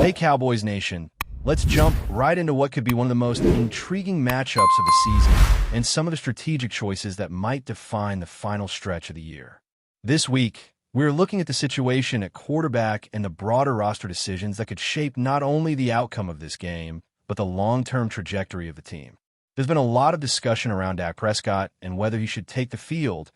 Hey Cowboys Nation, let's jump right into what could be one of the most intriguing matchups of the season and some of the strategic choices that might define the final stretch of the year. This week, we're looking at the situation at quarterback and the broader roster decisions that could shape not only the outcome of this game, but the long-term trajectory of the team. There's been a lot of discussion around Dak Prescott and whether he should take the field,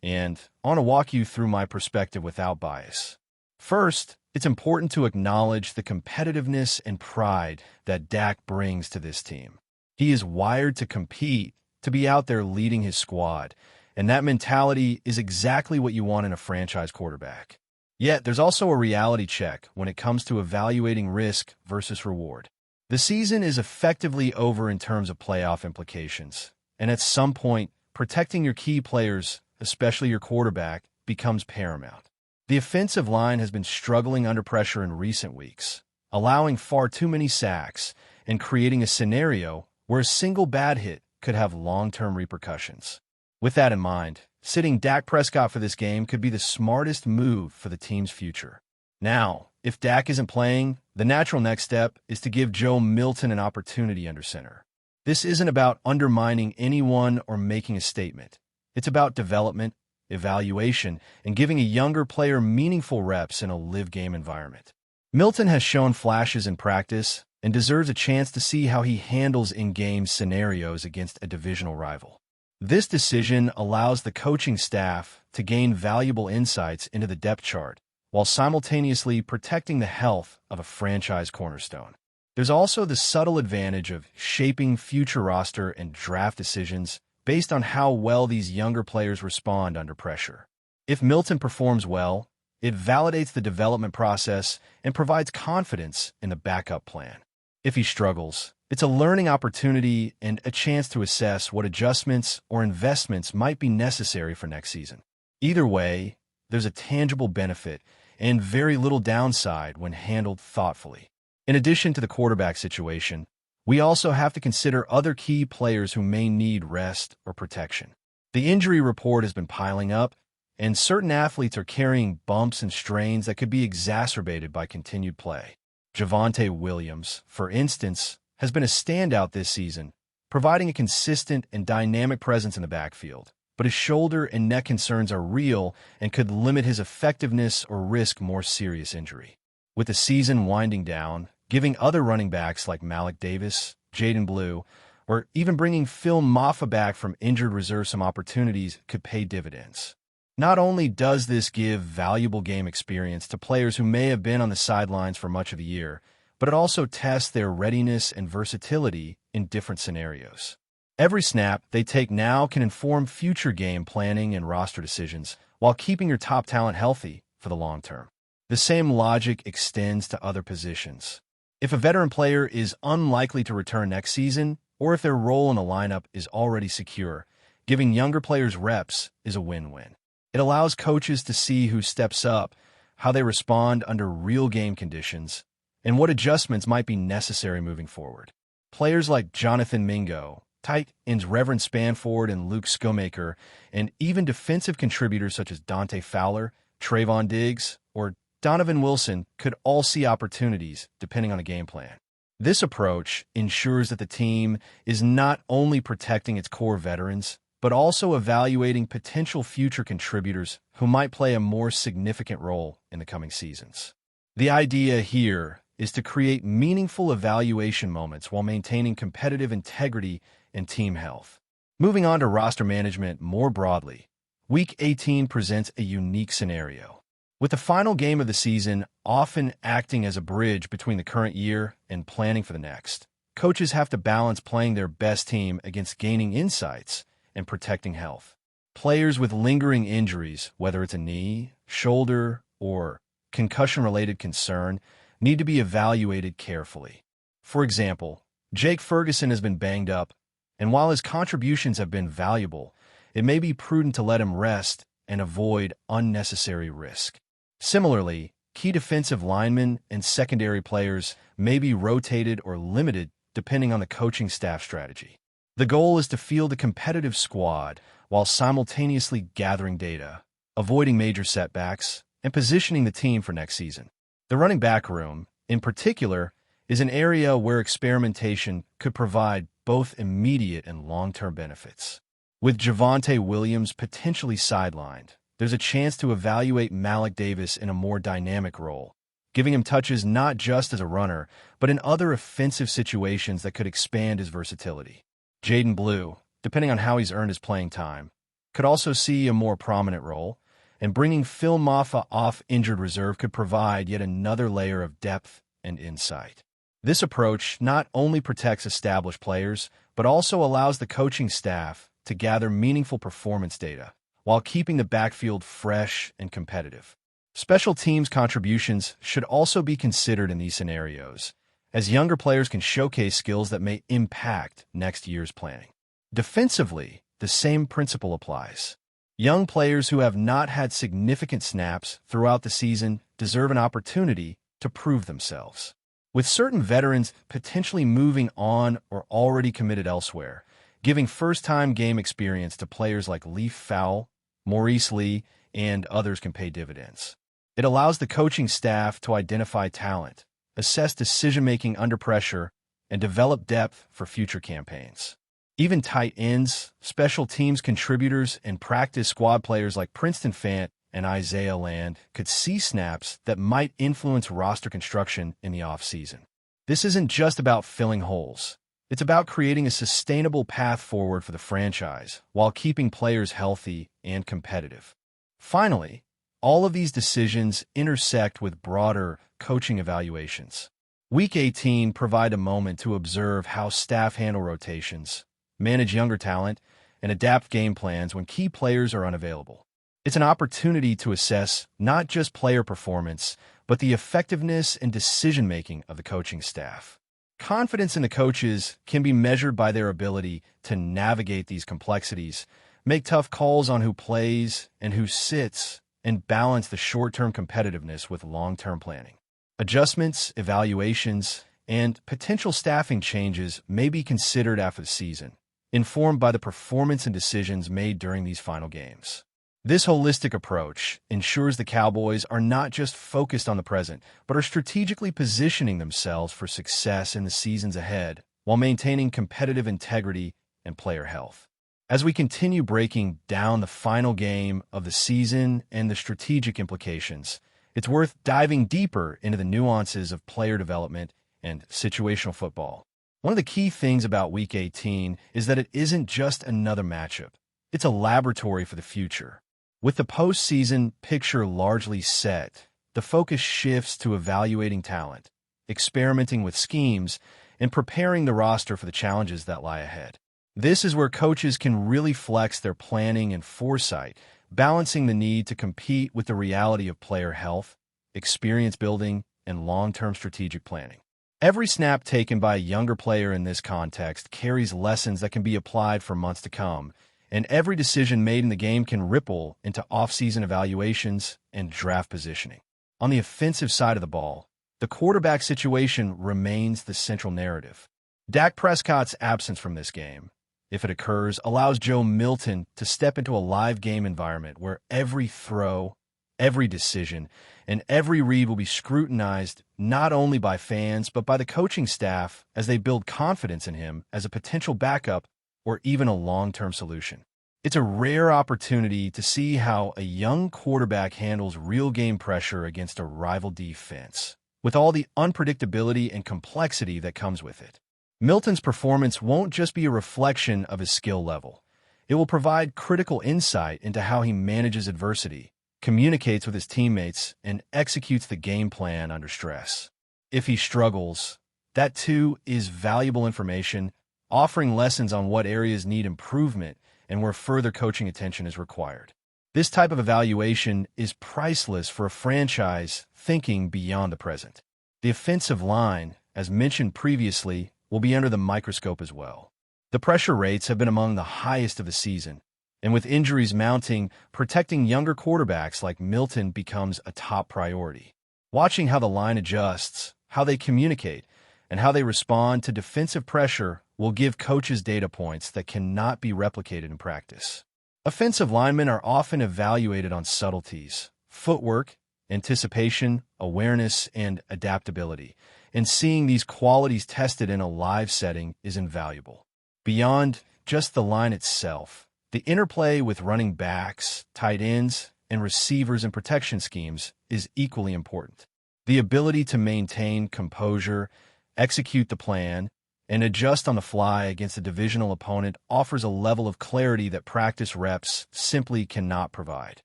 and I want to walk you through my perspective without bias. First, it's important to acknowledge the competitiveness and pride that Dak brings to this team. He is wired to compete, to be out there leading his squad, and that mentality is exactly what you want in a franchise quarterback. Yet, there's also a reality check when it comes to evaluating risk versus reward. The season is effectively over in terms of playoff implications, and at some point, protecting your key players, especially your quarterback, becomes paramount. The offensive line has been struggling under pressure in recent weeks, allowing far too many sacks and creating a scenario where a single bad hit could have long-term repercussions. With that in mind, sitting Dak Prescott for this game could be the smartest move for the team's future. Now, if Dak isn't playing, the natural next step is to give Joe Milton an opportunity under center. This isn't about undermining anyone or making a statement. It's about development, evaluation, and giving a younger player meaningful reps in a live-game environment. Milton has shown flashes in practice and deserves a chance to see how he handles in-game scenarios against a divisional rival. This decision allows the coaching staff to gain valuable insights into the depth chart while simultaneously protecting the health of a franchise cornerstone. There's also the subtle advantage of shaping future roster and draft decisions based on how well these younger players respond under pressure. If Milton performs well, it validates the development process and provides confidence in the backup plan. If he struggles, it's a learning opportunity and a chance to assess what adjustments or investments might be necessary for next season. Either way, there's a tangible benefit and very little downside when handled thoughtfully. In addition to the quarterback situation, we also have to consider other key players who may need rest or protection. The injury report has been piling up, and certain athletes are carrying bumps and strains that could be exacerbated by continued play. Javonte Williams, for instance, has been a standout this season, providing a consistent and dynamic presence in the backfield. But his shoulder and neck concerns are real and could limit his effectiveness or risk more serious injury. With the season winding down, giving other running backs like Malik Davis, Jaden Blue, or even bringing Phil Maffa back from injured reserve some opportunities could pay dividends. Not only does this give valuable game experience to players who may have been on the sidelines for much of the year, but it also tests their readiness and versatility in different scenarios. Every snap they take now can inform future game planning and roster decisions while keeping your top talent healthy for the long term. The same logic extends to other positions. If a veteran player is unlikely to return next season, or if their role in the lineup is already secure, giving younger players reps is a win-win. It allows coaches to see who steps up, how they respond under real game conditions, and what adjustments might be necessary moving forward. Players like Jonathan Mingo, tight ends Reverend Spanford and Luke Schomaker, and even defensive contributors such as Dante Fowler, Trayvon Diggs, or Donovan Wilson could all see opportunities depending on the game plan. This approach ensures that the team is not only protecting its core veterans, but also evaluating potential future contributors who might play a more significant role in the coming seasons. The idea here is to create meaningful evaluation moments while maintaining competitive integrity and team health. Moving on to roster management more broadly, Week 18 presents a unique scenario. With the final game of the season often acting as a bridge between the current year and planning for the next, coaches have to balance playing their best team against gaining insights and protecting health. Players with lingering injuries, whether it's a knee, shoulder, or concussion-related concern, need to be evaluated carefully. For example, Jake Ferguson has been banged up, and while his contributions have been valuable, it may be prudent to let him rest and avoid unnecessary risk. Similarly, key defensive linemen and secondary players may be rotated or limited depending on the coaching staff strategy. The goal is to field a competitive squad while simultaneously gathering data, avoiding major setbacks, and positioning the team for next season. The running back room in particular, is an area where experimentation could provide both immediate and long-term benefits. With Javonte Williams potentially sidelined, there's a chance to evaluate Malik Davis in a more dynamic role, giving him touches not just as a runner, but in other offensive situations that could expand his versatility. Jaden Blue, depending on how he's earned his playing time, could also see a more prominent role, and bringing Phil Maffa off injured reserve could provide yet another layer of depth and insight. This approach not only protects established players, but also allows the coaching staff to gather meaningful performance data while keeping the backfield fresh and competitive. Special teams contributions should also be considered in these scenarios, as younger players can showcase skills that may impact next year's planning. Defensively, the same principle applies. Young players who have not had significant snaps throughout the season deserve an opportunity to prove themselves. With certain veterans potentially moving on or already committed elsewhere, giving first-time game experience to players like Leaf Fowl, Maurice Lee, and others can pay dividends. It allows the coaching staff to identify talent, assess decision-making under pressure, and develop depth for future campaigns. Even tight ends, special teams contributors, and practice squad players like Princeton Fant and Isaiah Land could see snaps that might influence roster construction in the offseason. This isn't just about filling holes. It's about creating a sustainable path forward for the franchise while keeping players healthy and competitive. Finally, all of these decisions intersect with broader coaching evaluations. Week 18 provide a moment to observe how staff handle rotations, manage younger talent, and adapt game plans when key players are unavailable. It's an opportunity to assess not just player performance, but the effectiveness and decision-making of the coaching staff. Confidence in the coaches can be measured by their ability to navigate these complexities, make tough calls on who plays and who sits, and balance the short-term competitiveness with long-term planning. Adjustments, evaluations, and potential staffing changes may be considered after the season, informed by the performance and decisions made during these final games. This holistic approach ensures the Cowboys are not just focused on the present, but are strategically positioning themselves for success in the seasons ahead while maintaining competitive integrity and player health. As we continue breaking down the final game of the season and the strategic implications, it's worth diving deeper into the nuances of player development and situational football. One of the key things about Week 18 is that it isn't just another matchup. It's a laboratory for the future. With the postseason picture largely set, the focus shifts to evaluating talent, experimenting with schemes, and preparing the roster for the challenges that lie ahead. This is where coaches can really flex their planning and foresight, balancing the need to compete with the reality of player health, experience building, and long-term strategic planning. Every snap taken by a younger player in this context carries lessons that can be applied for months to come, and every decision made in the game can ripple into off-season evaluations and draft positioning. On the offensive side of the ball, the quarterback situation remains the central narrative. Dak Prescott's absence from this game, if it occurs, allows Joe Milton to step into a live game environment where every throw, every decision, and every read will be scrutinized not only by fans but by the coaching staff as they build confidence in him as a potential backup or even a long-term solution. It's a rare opportunity to see how a young quarterback handles real game pressure against a rival defense, with all the unpredictability and complexity that comes with it. Milton's performance won't just be a reflection of his skill level. It will provide critical insight into how he manages adversity, communicates with his teammates, and executes the game plan under stress. If he struggles, that too is valuable information, offering lessons on what areas need improvement and where further coaching attention is required. This type of evaluation is priceless for a franchise thinking beyond the present. The offensive line, as mentioned previously, will be under the microscope as well. The pressure rates have been among the highest of the season, and with injuries mounting, protecting younger quarterbacks like Milton becomes a top priority. Watching how the line adjusts, how they communicate, and how they respond to defensive pressure will give coaches data points that cannot be replicated in practice. Offensive linemen are often evaluated on subtleties, footwork, anticipation, awareness, and adaptability. And seeing these qualities tested in a live setting is invaluable. Beyond just the line itself, the interplay with running backs, tight ends, and receivers and protection schemes is equally important. The ability to maintain composure, execute the plan, and adjust on the fly against a divisional opponent offers a level of clarity that practice reps simply cannot provide.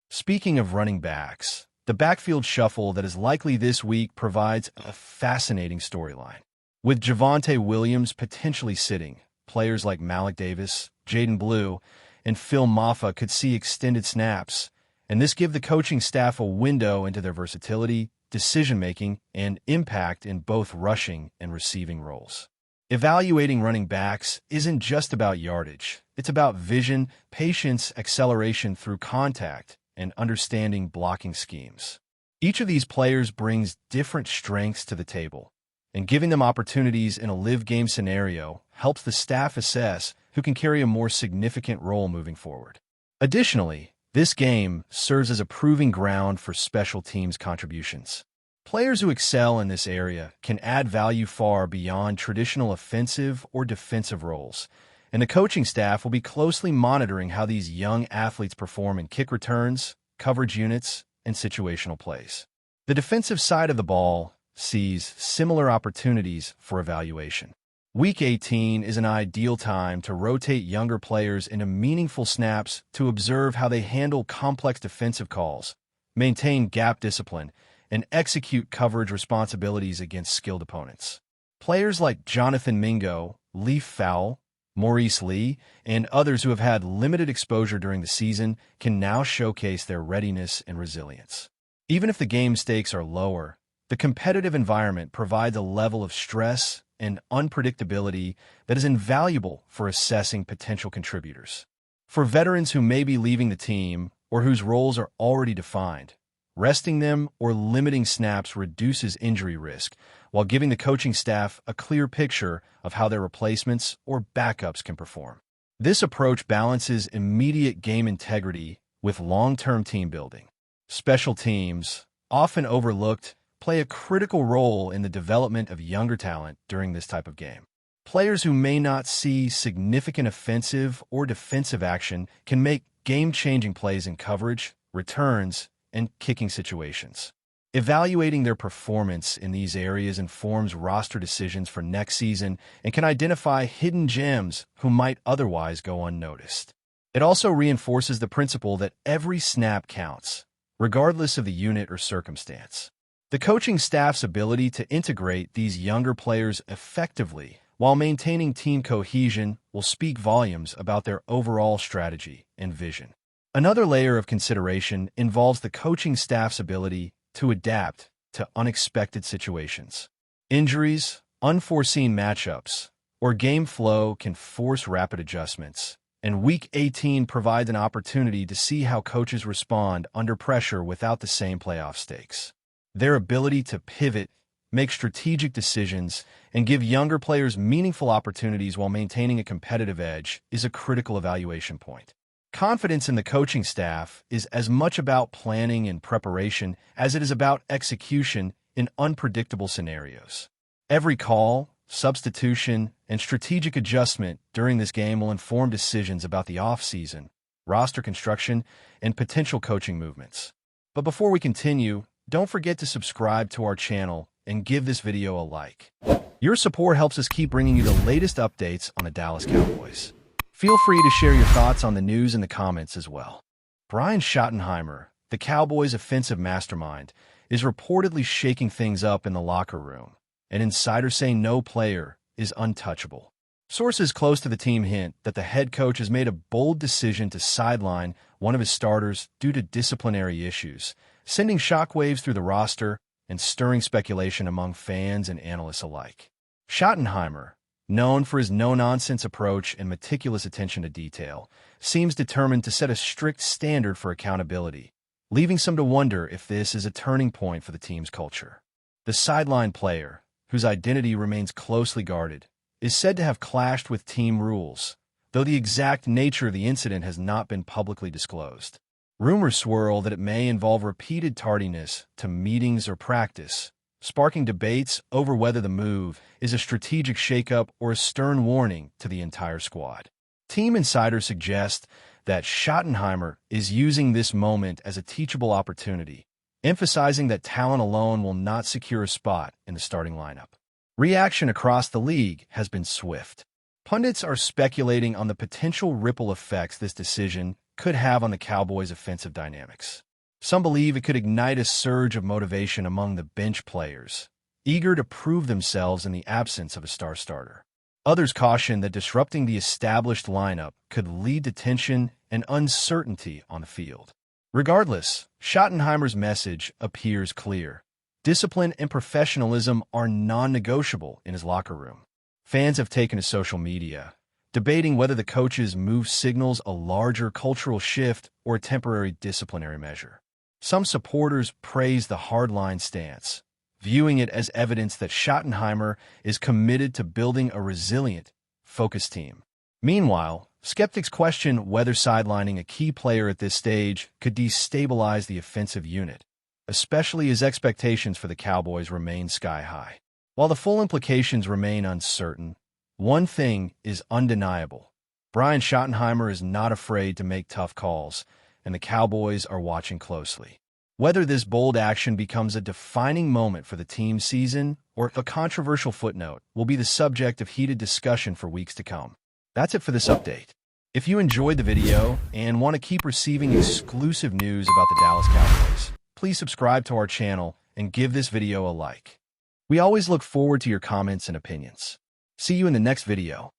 Speaking of running backs, the backfield shuffle that is likely this week provides a fascinating storyline. With Javonte Williams potentially sitting, players like Malik Davis, Jaden Blue, and Phil Maffa could see extended snaps, and this gives the coaching staff a window into their versatility, decision-making, and impact in both rushing and receiving roles. Evaluating running backs isn't just about yardage. It's about vision, patience, acceleration through contact, and understanding blocking schemes. Each of these players brings different strengths to the table, and giving them opportunities in a live game scenario helps the staff assess who can carry a more significant role moving forward. Additionally, this game serves as a proving ground for special teams contributions. Players who excel in this area can add value far beyond traditional offensive or defensive roles, and the coaching staff will be closely monitoring how these young athletes perform in kick returns, coverage units, and situational plays. The defensive side of the ball sees similar opportunities for evaluation. Week 18 is an ideal time to rotate younger players into meaningful snaps to observe how they handle complex defensive calls, maintain gap discipline, and execute coverage responsibilities against skilled opponents. Players like Jonathan Mingo, Leaf Fowl, Maurice Lee, and others who have had limited exposure during the season can now showcase their readiness and resilience. Even if the game stakes are lower, the competitive environment provides a level of stress and unpredictability that is invaluable for assessing potential contributors. For veterans who may be leaving the team or whose roles are already defined, resting them or limiting snaps reduces injury risk while giving the coaching staff a clear picture of how their replacements or backups can perform. This approach balances immediate game integrity with long-term team building. Special teams, often overlooked, play a critical role in the development of younger talent during this type of game. Players who may not see significant offensive or defensive action can make game-changing plays in coverage, returns, and kicking situations. Evaluating their performance in these areas informs roster decisions for next season and can identify hidden gems who might otherwise go unnoticed. It also reinforces the principle that every snap counts, regardless of the unit or circumstance. The coaching staff's ability to integrate these younger players effectively while maintaining team cohesion will speak volumes about their overall strategy and vision. Another layer of consideration involves the coaching staff's ability to adapt to unexpected situations. Injuries, unforeseen matchups, or game flow can force rapid adjustments, and Week 18 provides an opportunity to see how coaches respond under pressure without the same playoff stakes. Their ability to pivot, make strategic decisions, and give younger players meaningful opportunities while maintaining a competitive edge is a critical evaluation point. Confidence in the coaching staff is as much about planning and preparation as it is about execution in unpredictable scenarios. Every call, substitution, and strategic adjustment during this game will inform decisions about the offseason, roster construction, and potential coaching movements. But before we continue, don't forget to subscribe to our channel and give this video a like. Your support helps us keep bringing you the latest updates on the Dallas Cowboys. Feel free to share your thoughts on the news in the comments as well. Brian Schottenheimer, the Cowboys' offensive mastermind, is reportedly shaking things up in the locker room, and insiders say no player is untouchable. Sources close to the team hint that the head coach has made a bold decision to sideline one of his starters due to disciplinary issues, sending shockwaves through the roster and stirring speculation among fans and analysts alike. Schottenheimer, known for his no-nonsense approach and meticulous attention to detail, seems determined to set a strict standard for accountability, leaving some to wonder if this is a turning point for the team's culture. The sideline player, whose identity remains closely guarded, is said to have clashed with team rules, though the exact nature of the incident has not been publicly disclosed. Rumors swirl that it may involve repeated tardiness to meetings or practice, sparking debates over whether the move is a strategic shakeup or a stern warning to the entire squad. Team insiders suggest that Schottenheimer is using this moment as a teachable opportunity, emphasizing that talent alone will not secure a spot in the starting lineup. Reaction across the league has been swift. Pundits are speculating on the potential ripple effects this decision could have on the Cowboys' offensive dynamics. Some believe it could ignite a surge of motivation among the bench players, eager to prove themselves in the absence of a star starter. Others caution that disrupting the established lineup could lead to tension and uncertainty on the field. Regardless, Schottenheimer's message appears clear. Discipline and professionalism are non-negotiable in his locker room. Fans have taken to social media, debating whether the coach's move signals a larger cultural shift or a temporary disciplinary measure. Some supporters praise the hardline stance, viewing it as evidence that Schottenheimer is committed to building a resilient, focused team. Meanwhile, skeptics question whether sidelining a key player at this stage could destabilize the offensive unit, especially as expectations for the Cowboys remain sky-high. While the full implications remain uncertain, one thing is undeniable. Brian Schottenheimer is not afraid to make tough calls, and the Cowboys are watching closely. Whether this bold action becomes a defining moment for the team's season or a controversial footnote will be the subject of heated discussion for weeks to come. That's it for this update. If you enjoyed the video and want to keep receiving exclusive news about the Dallas Cowboys, please subscribe to our channel and give this video a like. We always look forward to your comments and opinions. See you in the next video.